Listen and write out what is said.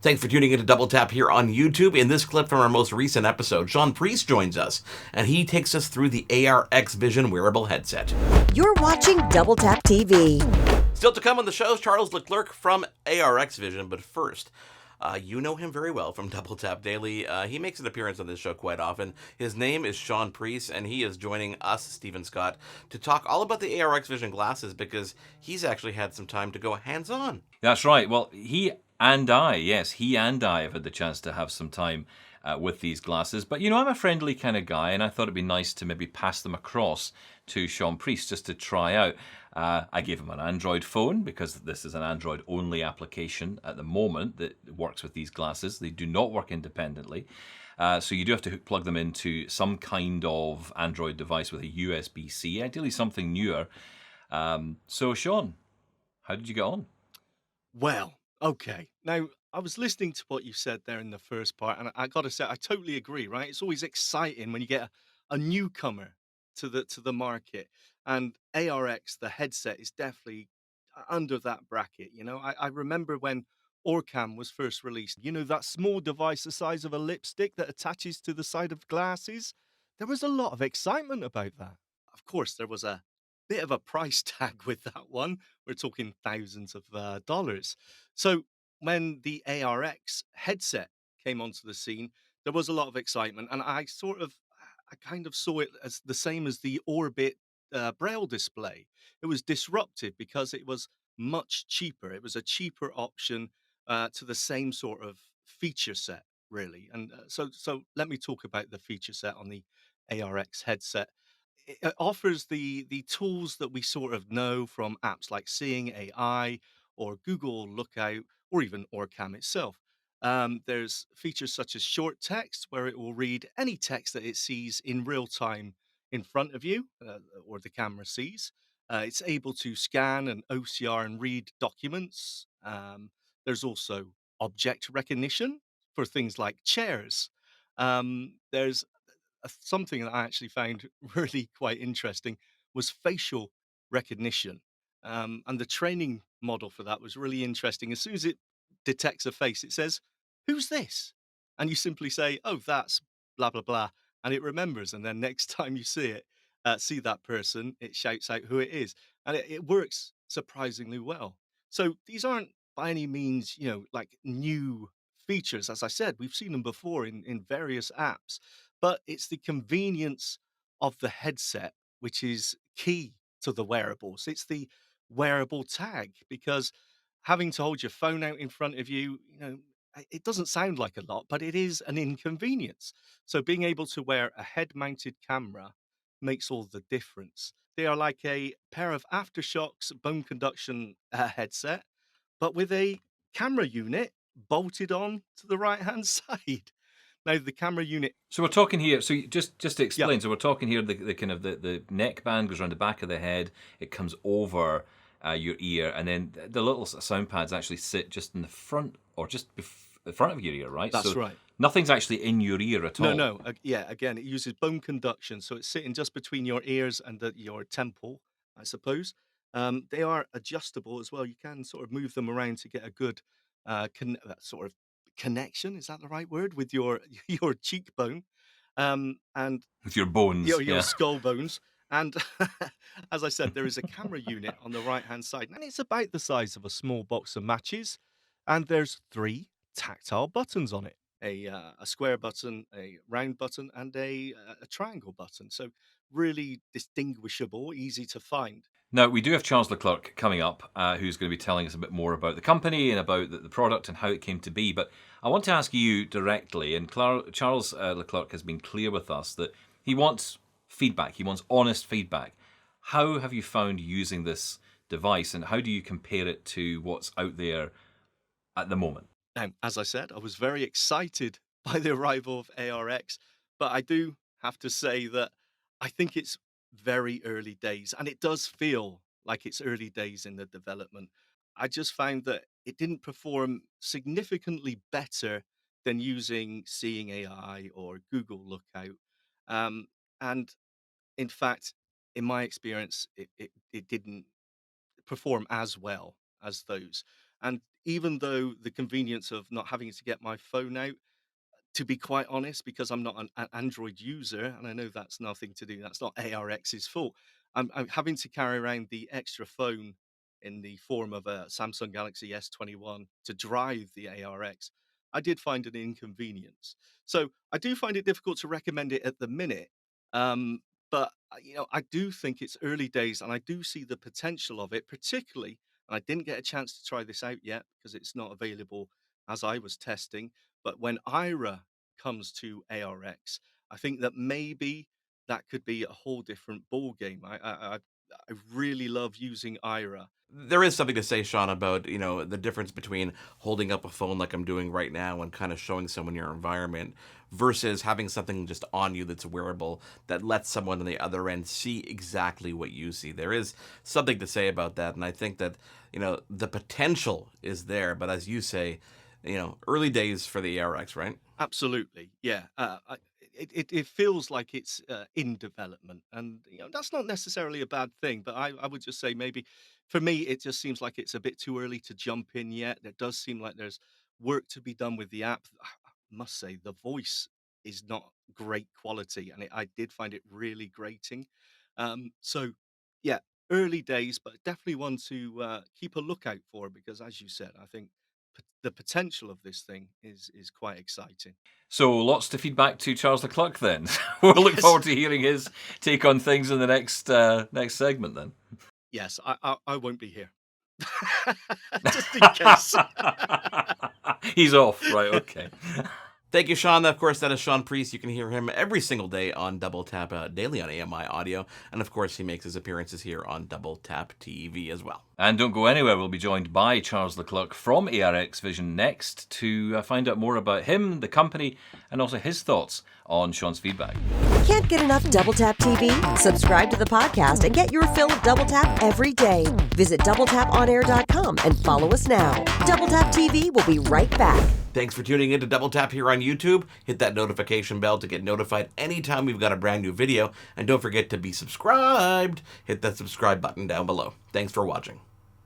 Thanks for tuning into Double Tap here on YouTube. In this clip from our most recent episode, Sean Priest joins us, and he takes us through the ARX Vision wearable headset. You're watching Double Tap TV. Still to come on the show, Charles Leclerc from ARX Vision, but first, you know him very well from Double Tap Daily. He makes an appearance on this show quite often. His name is Sean Priest, and he is joining us, Stephen Scott, to talk all about the ARX Vision glasses because he's actually had some time to go hands-on. That's right. Well, he and I have had the chance to have some time with these glasses. But, I'm a friendly kind of guy, and I thought it'd be nice to maybe pass them across to Sean Priest just to try out. I gave him an Android phone because this is an Android-only application at the moment that works with these glasses. They do not work independently. So you do have to plug them into some kind of Android device with a USB-C, ideally something newer. So, Sean, how did you get on? Well, okay. Now, I was listening to what you said there in the first part, and I got to say, I totally agree. Right? It's always exciting when you get a newcomer to the market, and ARX, the headset, is definitely under that bracket. I remember when Orcam was first released. That small device the size of a lipstick that attaches to the side of glasses. There was a lot of excitement about that. Of course, there was a bit of a price tag with that one. We're talking thousands of dollars. So when the ARX headset came onto the scene, there was a lot of excitement, and I kind of saw it as the same as the Orbit Braille display. It was disruptive because it was much cheaper. It was a cheaper option to the same sort of feature set, really. And so let me talk about the feature set on the ARX headset. It offers the tools that we sort of know from apps like Seeing AI or Google Lookout or even Orcam itself. There's features such as short text, where it will read any text that it sees in real time in front of you or the camera sees. It's able to scan and OCR and read documents. There's also object recognition for things like chairs. There's something that I actually found really quite interesting was facial recognition. And the training model for that was really interesting. As soon as it detects a face, it says, "Who's this?" And you simply say, "Oh, that's blah, blah, blah." And it remembers. And then next time you see that person, it shouts out who it is. And it works surprisingly well. So these aren't by any means, like new features. As I said, we've seen them before in various apps, but it's the convenience of the headset which is key to the wearables. It's the wearable tag because having to hold your phone out in front of you, it doesn't sound like a lot, but it is an inconvenience. So being able to wear a head-mounted camera makes all the difference. They are like a pair of AfterShokz bone conduction headset, but with a camera unit bolted on to the right-hand side. Now, the camera unit. So we're talking here. So just to Yeah, explain, so we're talking here. The kind of the neck band goes around the back of the head. It comes over your ear, and then the little sound pads actually sit just in the front or just the front of your ear, right? that's So right. nothing's actually in your ear at No, all. no. Yeah, again, it uses bone conduction, so it's sitting just between your ears and your temple, I suppose. They are adjustable as well. You can sort of move them around to get a good sort of connection. Is that the right word with your your cheekbone? And With your bones, your yeah. skull bones. And as I said, there is a camera unit on the right hand side, and it's about the size of a small box of matches. And there's three tactile buttons on it: a square button, a round button, and a triangle button. So really distinguishable, easy to find. Now, we do have Charles Leclerc coming up, who's going to be telling us a bit more about the company and about the product and how it came to be. But I want to ask you directly, and Charles Leclerc has been clear with us that he wants feedback, he wants honest feedback. How have you found using this device, and how do you compare it to what's out there at the moment? Now, as I said, I was very excited by the arrival of ARX, but I do have to say that I think it's very early days, and it does feel like it's early days in the development. I just found that it didn't perform significantly better than using Seeing AI or Google Lookout. Um, and in fact, in my experience, it didn't perform as well as those. And even though the convenience of not having to get my phone out, to be quite honest, because I'm not an Android user, and I know that's nothing to do, that's not ARX's fault. I'm having to carry around the extra phone in the form of a Samsung Galaxy S21 to drive the ARX. I did find an inconvenience. So I do find it difficult to recommend it at the minute. Um, but I do think it's early days and I do see the potential of it, particularly, and I didn't get a chance to try this out yet because it's not available as I was testing. But when Ira comes to ARX, I think that maybe that could be a whole different ball game. I really love using Ira. There is something to say, Sean, about the difference between holding up a phone like I'm doing right now and kind of showing someone your environment versus having something just on you that's wearable that lets someone on the other end see exactly what you see. There is something to say about that, and I think that the potential is there, but as you say, early days for the ARX, right? Absolutely, yeah. It feels like it's in development, and that's not necessarily a bad thing. But I would just say maybe for me, it just seems like it's a bit too early to jump in yet. There does seem like there's work to be done with the app. I must say the voice is not great quality, and I did find it really grating. So yeah, early days, but definitely one to keep a lookout for because, as you said, I think the potential of this thing is quite exciting. So lots to feed back to Charles Leclerc then. We'll look Yes. forward to hearing his take on things in the next segment then. Yes, I won't be here. Just in case. He's off, right? Okay. Thank you, Sean. Of course, that is Sean Priest. You can hear him every single day on Double Tap Daily on AMI Audio. And of course, he makes his appearances here on Double Tap TV as well. And don't go anywhere. We'll be joined by Charles Leclerc from ARX Vision next to find out more about him, the company, and also his thoughts on Sean's feedback. Can't get enough Double Tap TV? Subscribe to the podcast and get your fill of Double Tap every day. Visit doubletaponair.com and follow us now. Double Tap TV will be right back. Thanks for tuning in to Double Tap here on YouTube. Hit that notification bell to get notified anytime we've got a brand new video. And don't forget to be subscribed. Hit that subscribe button down below. Thanks for watching.